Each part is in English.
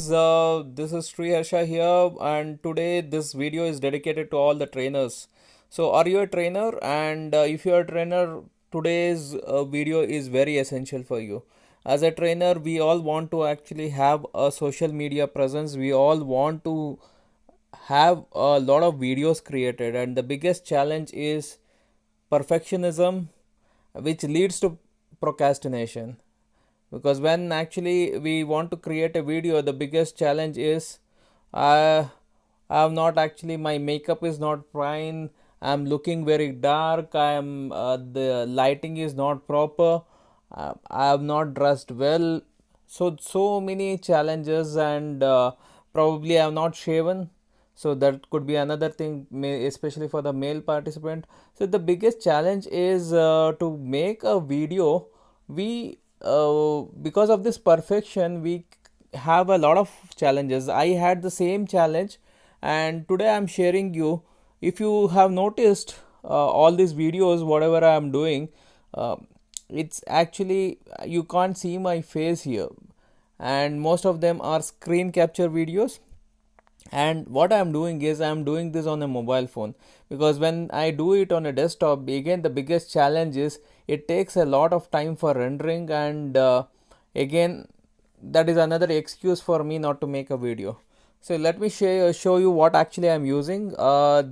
This is Sri Harsha here, and today this video is dedicated to all the trainers. So, are you a trainer? And if you're a trainer, today's video is very essential for you. As a trainer, we all want to actually have a social media presence. We all want to have a lot of videos created, and the biggest challenge is perfectionism, which leads to procrastination. Because when actually we want to create a video, the biggest challenge is uh, I'm not actually, my makeup is not fine, I'm looking very dark, I'm the lighting is not proper, I have not dressed well. So many challenges, and probably I have not shaven, so that could be another thing, especially for the male participant. So the biggest challenge is to make a video. We Because of this perfection, we have a lot of challenges. I had the same challenge, and today I'm sharing you. If you have noticed, all these videos whatever I am doing, uh, it's actually, you can't see my face here, and most of them are screen capture videos. And what I'm doing is I'm doing this on a mobile phone, because when I do it on a desktop, again the biggest challenge is it takes a lot of time for rendering, and again that is another excuse for me not to make a video. So let me show you what actually I'm using.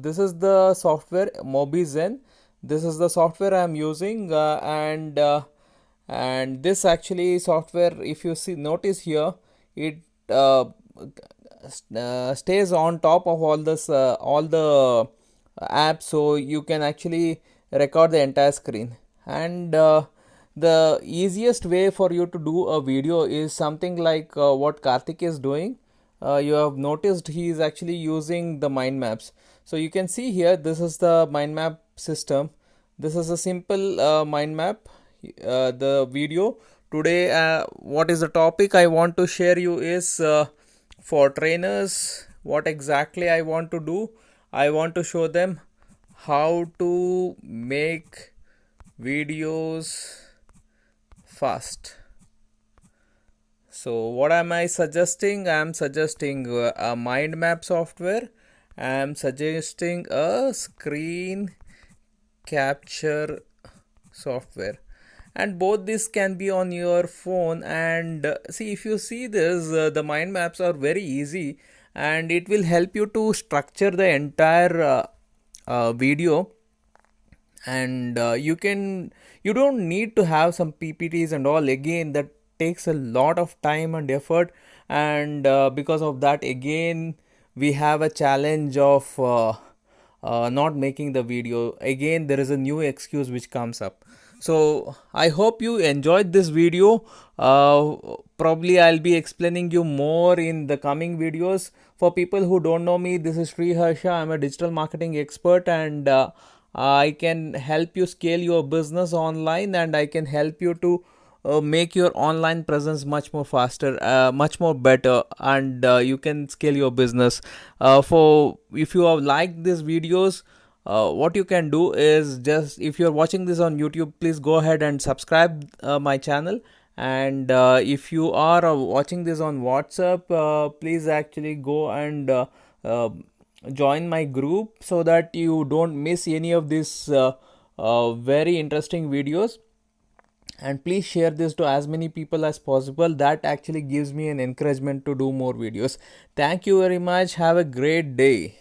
This is the software MobiZen. This is the software I'm using, and this actually software, if you see, notice here, it stays on top of all the apps, so you can actually record the entire screen. And the easiest way for you to do a video is something like what Karthik is doing. You have noticed he is actually using the mind maps. So you can see here, this is the mind map system. This is a simple mind map. The video today, what is the topic I want to share you is, for trainers, what exactly I want to do. I want to show them how to make videos fast. So what am I suggesting? I am suggesting a mind map software. I am suggesting a screen capture software, and both this can be on your phone. And see, if you see this, the mind maps are very easy, and it will help you to structure the entire video. And you don't need to have some ppts and all. Again, that takes a lot of time and effort, and because of that, again we have a challenge of not making the video. Again, there is a new excuse which comes up. So I hope you enjoyed this video. Probably I'll be explaining you more in the coming videos. For people who don't know me, this is Sri Harsha. I'm a digital marketing expert, and I can help you scale your business online, and I can help you to make your online presence much more faster, much more better, and you can scale your business. For if you have liked these videos, what you can do is, just if you're watching this on YouTube, please go ahead and subscribe my channel. And if you are watching this on WhatsApp, please actually go and uh, join my group, so that you don't miss any of these very interesting videos. And please share this to as many people as possible. That actually gives me an encouragement to do more videos. Thank you very much. Have a great day.